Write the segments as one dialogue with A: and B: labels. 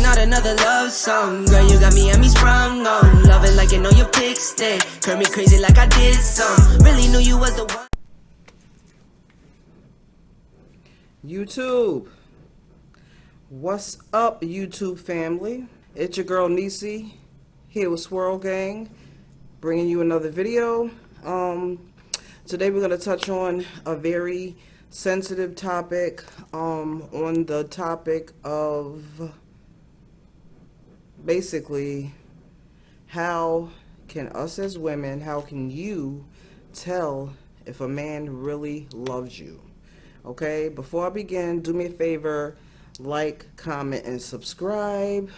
A: not another love song. Girl, you got me sprung on. Love it like you know you fixed it. Curve me crazy like I did some. Really knew you was the one.
B: YouTube, what's up, YouTube family? It's your girl Nisi here with Swirl Gang, bringing you another video. Today we're going to touch on a very sensitive topic, on the topic of basically how can us as women, how can you tell if a man really loves you? Okay, before I begin, do me a favor, like, comment, and subscribe.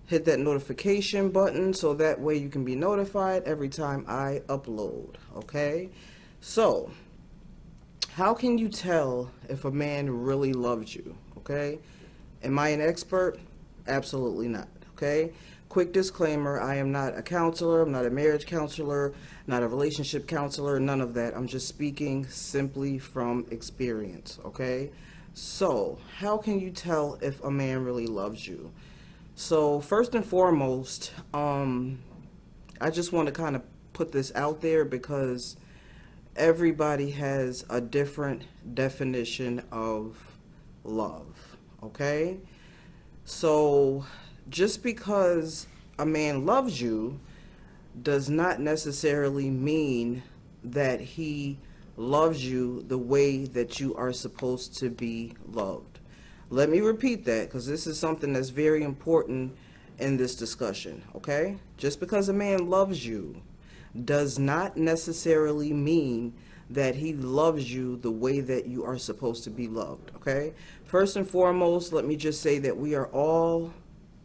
B: Hit that notification button so that way you can be notified every time I upload. Okay, so how can you tell if a man really loves you? Okay, am I an expert? Absolutely not. Okay, quick disclaimer, I am not a counselor, I'm not a marriage counselor, not a relationship counselor, none of that. I'm just speaking simply from experience. Okay, so how can you tell if a man really loves you? So first and foremost, I just want to kind of put this out there because everybody has a different definition of love. Okay, so just because a man loves you does not necessarily mean that he loves you the way that you are supposed to be loved. Let me repeat that because this is something that's very important in this discussion, okay? Just because a man loves you does not necessarily mean that he loves you the way that you are supposed to be loved, okay? First and foremost, let me just say that we are all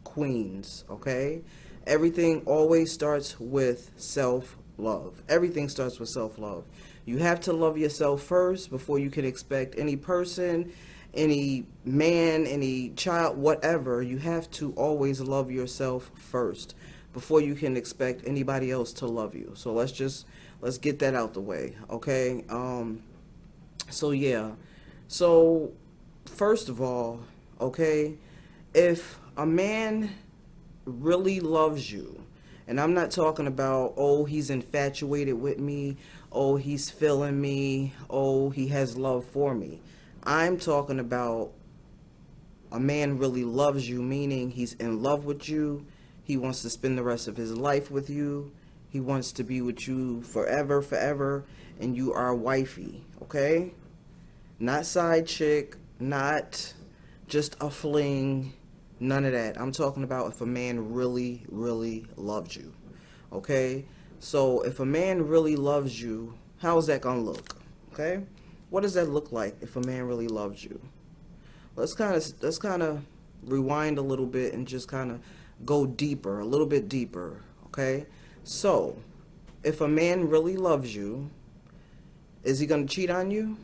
B: queens, okay? Everything always starts with self-love. Everything starts with self-love. You have to love yourself first before you can expect any person, any man, any child, whatever. You have to always love yourself first before you can expect anybody else to love you. So let's get that out the way, okay? So yeah. So first of all, okay, if a man really loves you, and I'm not talking about, oh, he's infatuated with me, oh, he's feeling me, oh, he has love for me. I'm talking about a man really loves you, meaning he's in love with you, he wants to spend the rest of his life with you, he wants to be with you forever, and you are wifey, okay? Not side chick, not just a fling, none of that. I'm talking about if a man really, really loves you, okay? So if a man really loves you, how's that gonna look, okay? What does that look like if a man really loves you? Let's kind of rewind a little bit and just kind of go deeper, a little bit deeper, okay? So if a man really loves you, is he gonna cheat on you?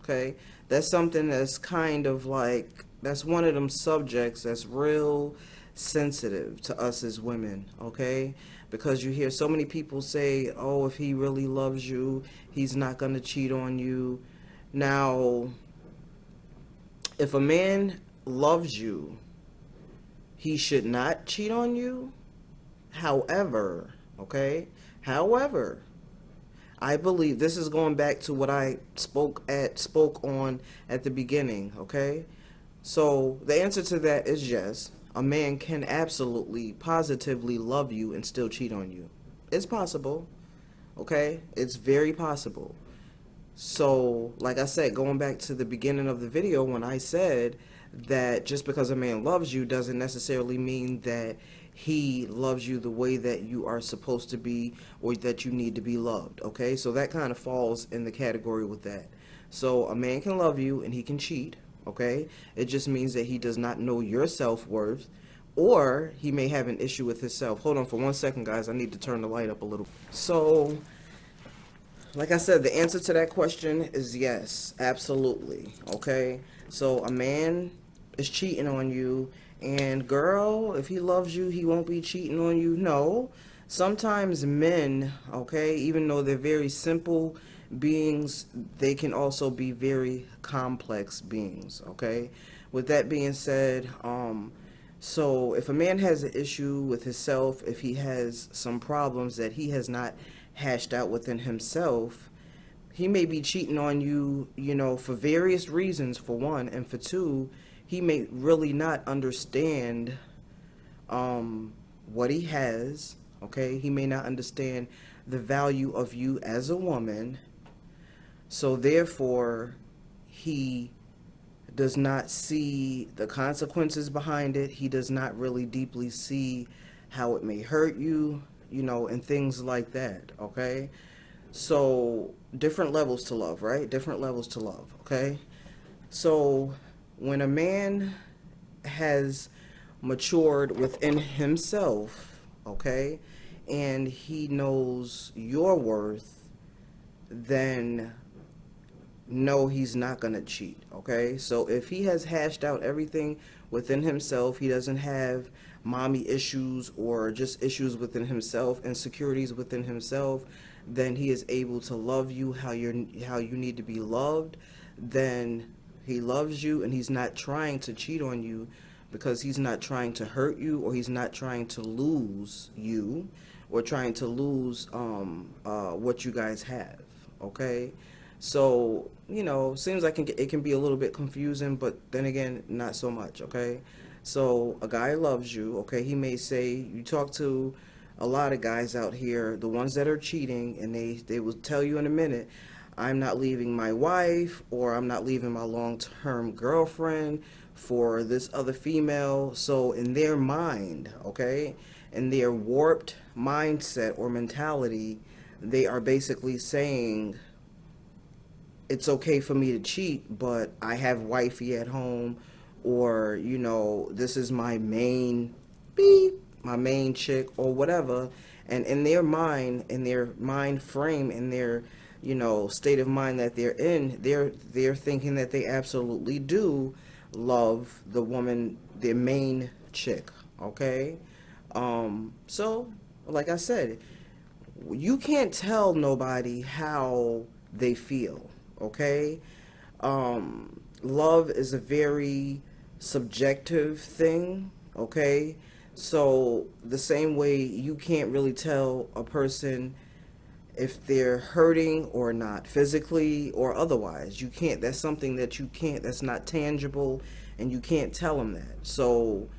B: Okay, that's something that's kind of like, that's one of them subjects that's real sensitive to us as women, okay? Because you hear so many people say, oh, if he really loves you, he's not going to cheat on you. Now, if a man loves you, he should not cheat on you. However, okay? However, I believe, this is going back to what I spoke on at the beginning, okay? So the answer to that is yes. A man can absolutely, positively love you and still cheat on you. It's possible, okay? It's very possible. So, like I said, going back to the beginning of the video when I said that just because a man loves you doesn't necessarily mean that he loves you the way that you are supposed to be or that you need to be loved, okay? So that kind of falls in the category with that. So a man can love you and he can cheat, okay? It just means that he does not know your self-worth, or he may have an issue with himself. Hold on for 1 second, guys. I need to turn the light up a little. So, like I said, the answer to that question is yes, absolutely, okay? So a man is cheating on you, and girl, if he loves you, he won't be cheating on you. No, sometimes men, okay, even though they're very simple beings, they can also be very complex beings, okay? with that being said, so if a man has an issue with himself, if he has some problems that he has not hashed out within himself, he may be cheating on you, for various reasons, for one, and for two, he may really not understand what he has, okay? He may not understand the value of you as a woman, so therefore, he does not see the consequences behind it. He does not really deeply see how it may hurt you, and things like that, okay? So, different levels to love, right? Different levels to love, okay? So, when a man has matured within himself, okay, and he knows your worth, then no, he's not going to cheat, okay? So if he has hashed out everything within himself, he doesn't have mommy issues or just issues within himself, insecurities within himself, then he is able to love you how you need to be loved, then he loves you and he's not trying to cheat on you because he's not trying to hurt you, or he's not trying to lose you, or trying to lose what you guys have, okay? So, seems like it can be a little bit confusing, but then again, not so much, okay? So, a guy loves you, okay? He may say, you talk to a lot of guys out here, the ones that are cheating, and they will tell you in a minute, I'm not leaving my wife, or I'm not leaving my long-term girlfriend for this other female. So, in their mind, okay, in their warped mindset or mentality, they are basically saying, it's okay for me to cheat, but I have wifey at home, or, this is my main my main chick, or whatever. And in their mind frame, in their, state of mind that they're in, they're thinking that they absolutely do love the woman, their main chick, okay? So, like I said, you can't tell nobody how they feel, okay? Love is a very subjective thing, okay? So the same way you can't really tell a person if they're hurting or not, physically or otherwise. You can't, that's something that you can't, that's not tangible, and you can't tell them that. So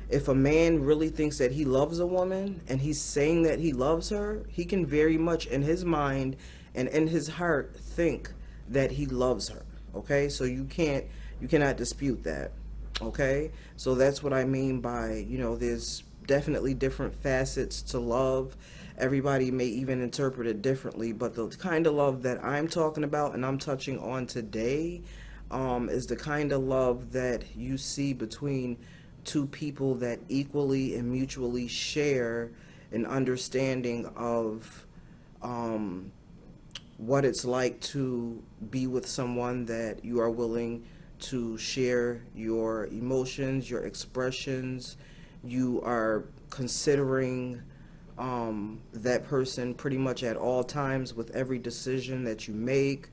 B: if a man really thinks that he loves a woman and he's saying that he loves her, he can very much in his mind and in his heart think that he loves her, okay? So you cannot dispute that, okay? So that's what I mean by, there's definitely different facets to love. Everybody may even interpret it differently, but the kind of love that I'm talking about and I'm touching on today is the kind of love that you see between two people that equally and mutually share an understanding of what it's like to be with someone that you are willing to share your emotions, your expressions. You are considering that person pretty much at all times with every decision that you make.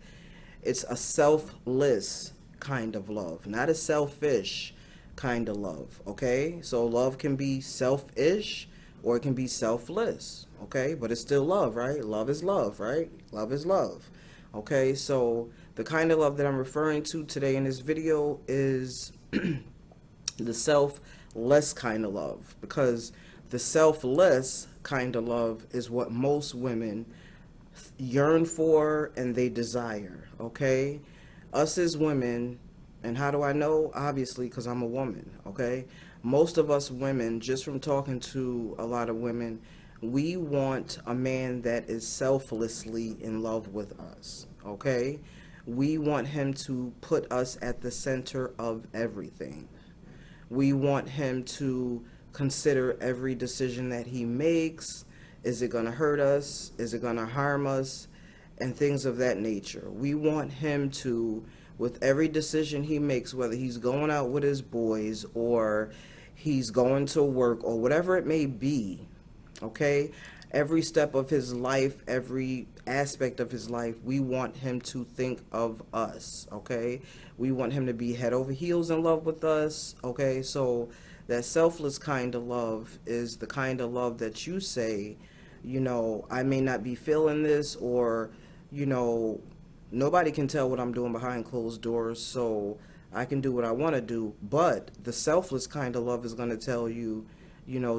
B: It's a selfless kind of love, not a selfish kind of love, okay? So love can be selfish or it can be selfless, okay? But it's still love, right? Love is love, right? Love is love, okay? So the kind of love that I'm referring to today in this video is the selfless kind of love, because the selfless kind of love is what most women yearn for and they desire, okay? Us as women, and how do I know? Obviously, because I'm a woman, okay? Most of us women, just from talking to a lot of women, we want a man that is selflessly in love with us, okay? We want him to put us at the center of everything. We want him to consider every decision that he makes. Is it going to hurt us? Is it going to harm us? And things of that nature. We want him to, with every decision he makes, whether he's going out with his boys or he's going to work or whatever it may be, okay? every step of his life, every aspect of his life, we want him to think of us, okay? We want him to be head over heels in love with us, okay? So that selfless kind of love is the kind of love that you say, I may not be feeling this, or, you know, nobody can tell what I'm doing behind closed doors, so I can do what I want to do. But the selfless kind of love is going to tell you,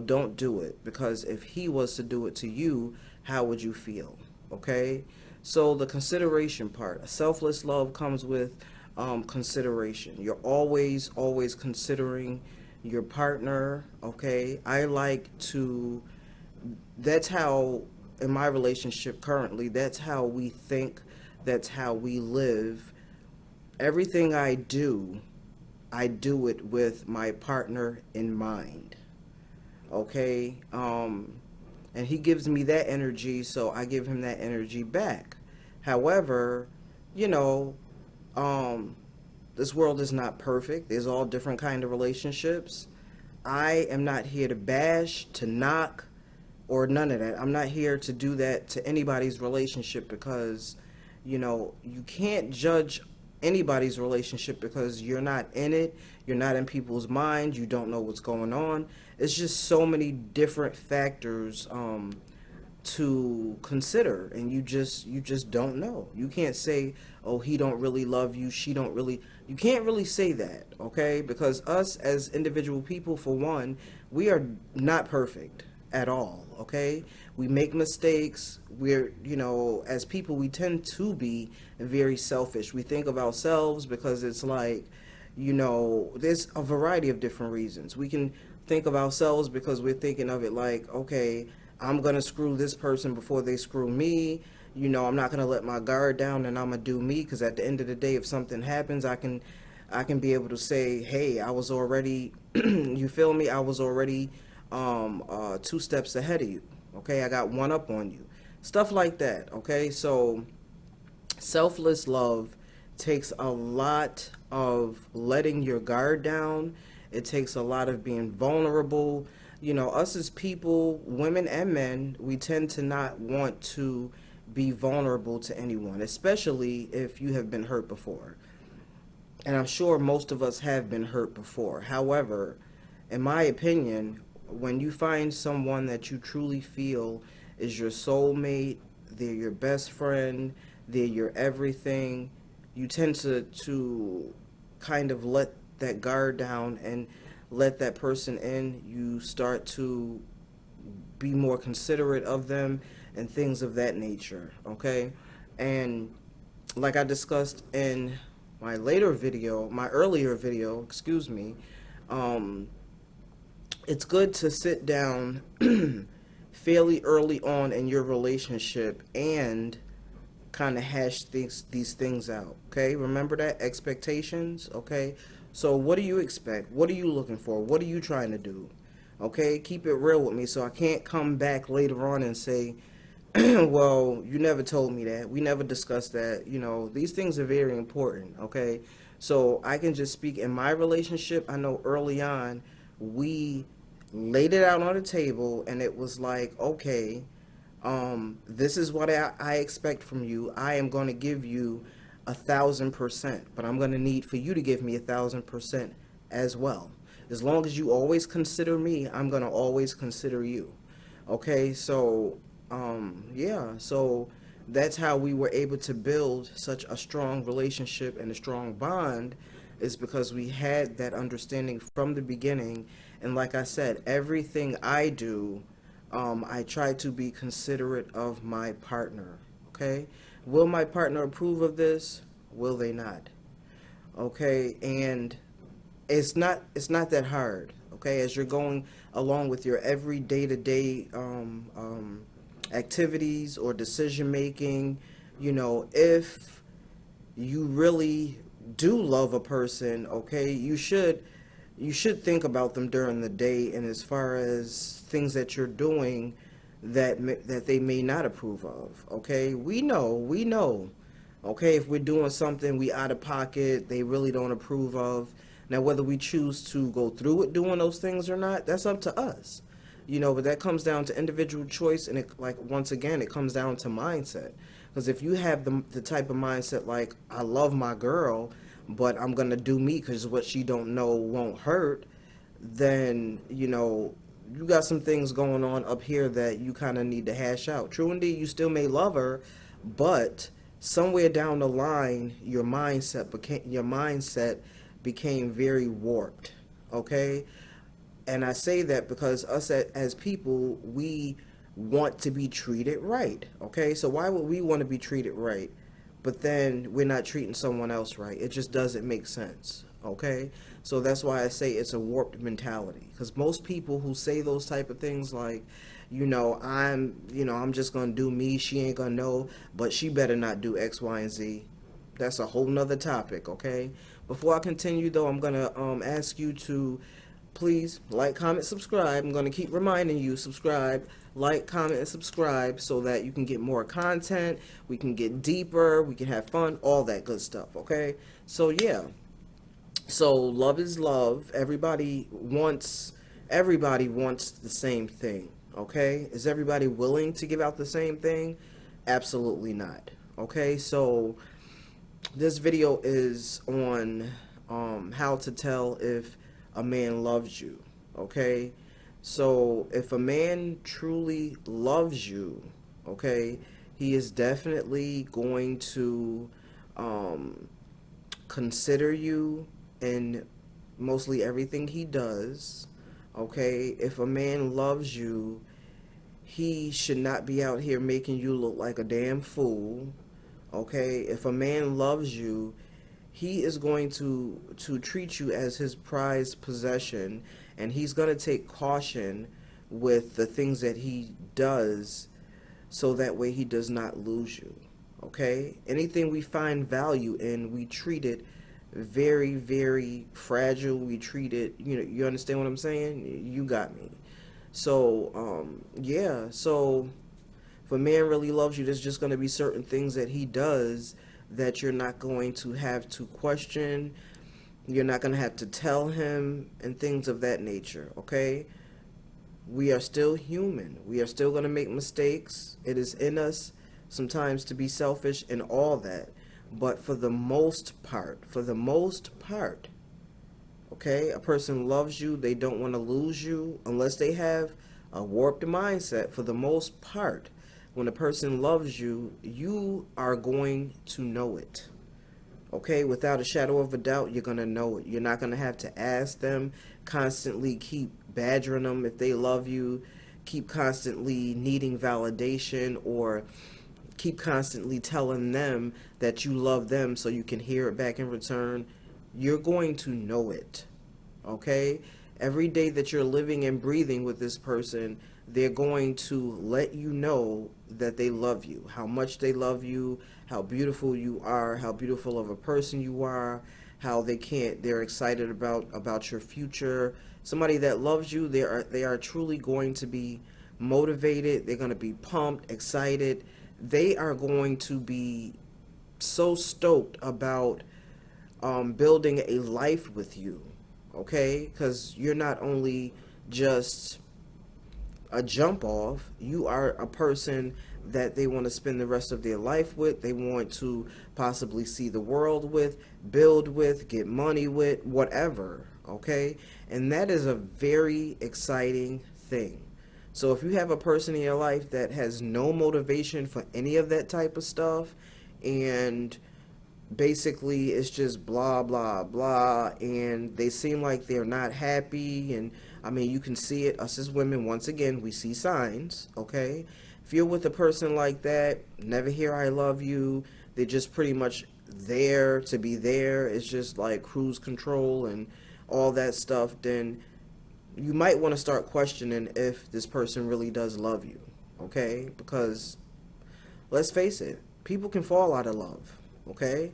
B: don't do it, because if he was to do it to you, how would you feel? Okay? So the consideration part, selfless love comes with consideration. You're always considering your partner, okay? That's how, in my relationship currently, that's how we think, that's how we live. Everything I do it with my partner in mind, okay? And he gives me that energy, so I give him that energy back. However, you know, this world is not perfect. There's all different kind of relationships. I am not here to bash, to knock, or none of that. I'm not here to do that to anybody's relationship, because, you can't judge anybody's relationship because you're not in it. You're not in people's minds. You don't know what's going on. It's just so many different factors to consider, and you just don't know. You can't say, oh, he don't really love you, she don't really. You can't really say that, okay? Because us as individual people, for one, we are not perfect at all, okay? We make mistakes. We're, as people, we tend to be very selfish. We think of ourselves because it's like, there's a variety of different reasons. We can think of ourselves because we're thinking of it like, okay, I'm going to screw this person before they screw me. I'm not going to let my guard down, and I'm going to do me, because at the end of the day, if something happens, I can be able to say, hey, I was already, you feel me? I was already 2 steps ahead of you. Okay, I got one up on you. Stuff like that, okay? So selfless love takes a lot of letting your guard down. It takes a lot of being vulnerable. Us as people, women and men, we tend to not want to be vulnerable to anyone, especially if you have been hurt before. And I'm sure most of us have been hurt before. However, in my opinion, when you find someone that you truly feel is your soulmate, they're your best friend, they're your everything, you tend to kind of let that guard down and let that person in. You start to be more considerate of them and things of that nature, okay? And like I discussed in my earlier video, it's good to sit down fairly early on in your relationship and kind of hash these things out, okay? Remember that, expectations, okay? So what do you expect? What are you looking for? What are you trying to do? Okay, keep it real with me, so I can't come back later on and say, well, you never told me that. We never discussed that. These things are very important, okay? So I can just speak in my relationship. I know early on, we laid it out on the table, and it was like, okay, this is what I expect from you. I am going to give you 1,000%, but I'm going to need for you to give me 1,000% as well. As long as you always consider me, I'm going to always consider you. Okay, so so that's how we were able to build such a strong relationship and a strong bond, is because we had that understanding from the beginning. And like I said, everything I do, I try to be considerate of my partner, okay? Will my partner approve of this? Will they not? Okay, and it's not that hard, okay? As you're going along with your every day-to-day activities or decision making, if you really do love a person, okay, you should think about them during the day, and as far as things that you're doing that they may not approve of, okay? We know, okay, if we're doing something we out of pocket, they really don't approve of. Now, whether we choose to go through with doing those things or not, that's up to us. But that comes down to individual choice, and it, like, once again, it comes down to mindset. Because if you have the type of mindset like, I love my girl, but I'm gonna do me because what she don't know won't hurt, then you got some things going on up here that you kind of need to hash out. True indeed, you still may love her, but somewhere down the line, your mindset became very warped. Okay, and I say that because us as people, we want to be treated right. Okay, so why would we want to be treated right, but then we're not treating someone else right? It just doesn't make sense. Okay, so that's why I say it's a warped mentality. Because most people who say those type of things, like, I'm just gonna do me. She ain't gonna know, but she better not do X, Y, and Z. That's a whole nother topic. Okay. Before I continue, though, I'm gonna ask you to please like, comment, subscribe. I'm gonna keep reminding you, subscribe, like, comment, and subscribe, so that you can get more content. We can get deeper. We can have fun. All that good stuff. Okay. So yeah. So love is love. Everybody wants the same thing. Okay? Is everybody willing to give out the same thing? Absolutely not. Okay? So this video is on how to tell if a man loves you. Okay? So if a man truly loves you, okay, he is definitely going to consider you in mostly everything he does. Okay, if a man loves you, he should not be out here making you look like a damn fool. Okay, if a man loves you, he is going to treat you as his prized possession, and he's going to take caution with the things that he does, so that way he does not lose you. Okay, anything we find value in, we treat it very, very fragile. We treat it, you understand what I'm saying? You got me. So yeah, so if a man really loves you, there's just going to be certain things that he does that you're not going to have to question. You're not going to have to tell him, and things of that nature. Okay, we are still human. We are still going to make mistakes. It is in us sometimes to be selfish and all that. But for the most part, okay, a person loves you. They don't want to lose you unless they have a warped mindset. For the most part, when a person loves you, you are going to know it. Okay, without a shadow of a doubt, you're going to know it. You're not going to have to ask them, constantly keep badgering them if they love you, keep constantly needing validation, or keep constantly telling them that you love them so you can hear it back in return. You're going to know it. Okay? Every day that you're living and breathing with this person, they're going to let you know that they love you, how much they love you, how beautiful you are, how beautiful of a person you are, how they're excited about your future. Somebody that loves you, they are truly going to be motivated. They're going to be pumped, excited. They are going to be so stoked about building a life with you, okay? Because you're not only just a jump off, you are a person that they want to spend the rest of their life with. They want to possibly see the world with, build with, get money with, whatever, okay? And that is a very exciting thing. So if you have a person in your life that has no motivation for any of that type of stuff, and basically it's just blah, blah, blah, and they seem like they're not happy, and I mean, you can see it. Us as women, once again, we see signs, okay? If you're with a person like that, never hear I love you, they're just pretty much there to be there, it's just like cruise control and all that stuff, then you might want to start questioning if this person really does love you, okay? Because let's face it, people can fall out of love, okay?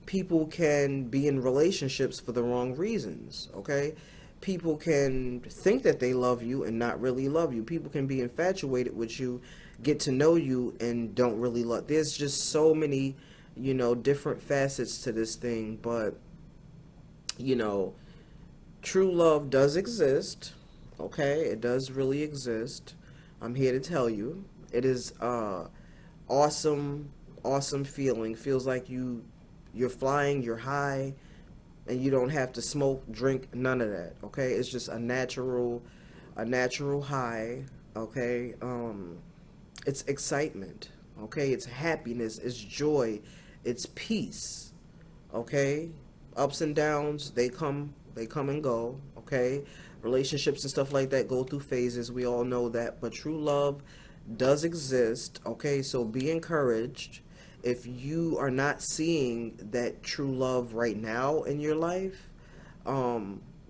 B: People can be in relationships for the wrong reasons, okay? People can think that they love you and not really love you. People can be infatuated with you, get to know you, and don't really love. There's just so many, different facets to this thing, but, true love does exist, Okay, it does really exist. I'm here to tell you. It is awesome, awesome feeling. Feels like you're flying, you're high, and you don't have to smoke, drink, none of that. Okay, it's just a natural high. Okay, it's excitement. Okay, it's happiness, it's joy, it's peace. Okay, ups and downs, they come and go. Okay, relationships and stuff like that go through phases. We all know that, but true love does exist. Okay, so be encouraged. If you are not seeing that true love right now in your life,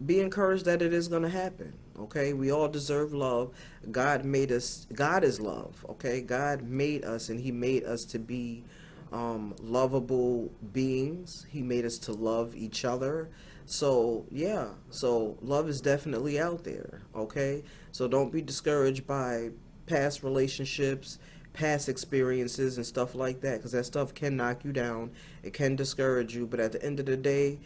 B: be encouraged that it is going to happen. Okay, we all deserve love. God made us. God is love. Okay, God made us, and He made us to be lovable beings. He made us to love each other. So yeah, so love is definitely out there. Okay, so don't be discouraged by past relationships, past experiences and stuff like that, because that stuff can knock you down. It can discourage you, but at the end of the day,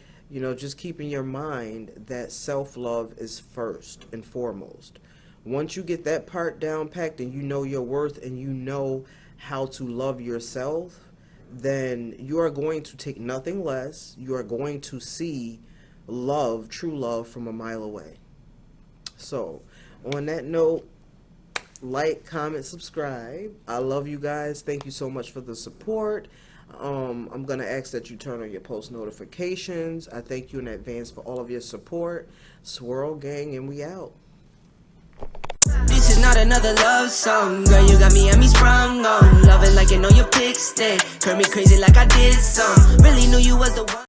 B: just keep in your mind that self-love is first and foremost. Once you get that part down packed and you know your worth and you know how to love yourself, then you are going to take nothing less. You are going to see love, true love, from a mile away. So, on that note, like, comment, subscribe. I love you guys. Thank you so much for the support. I'm going to ask that you turn on your post notifications. I thank you in advance for all of your support. Swirl Gang, and we out.
A: This is not another love song. Girl, you got me and me sprung on. Loving like you know your pick stick. Curve me crazy like I did some. Really knew you was the one.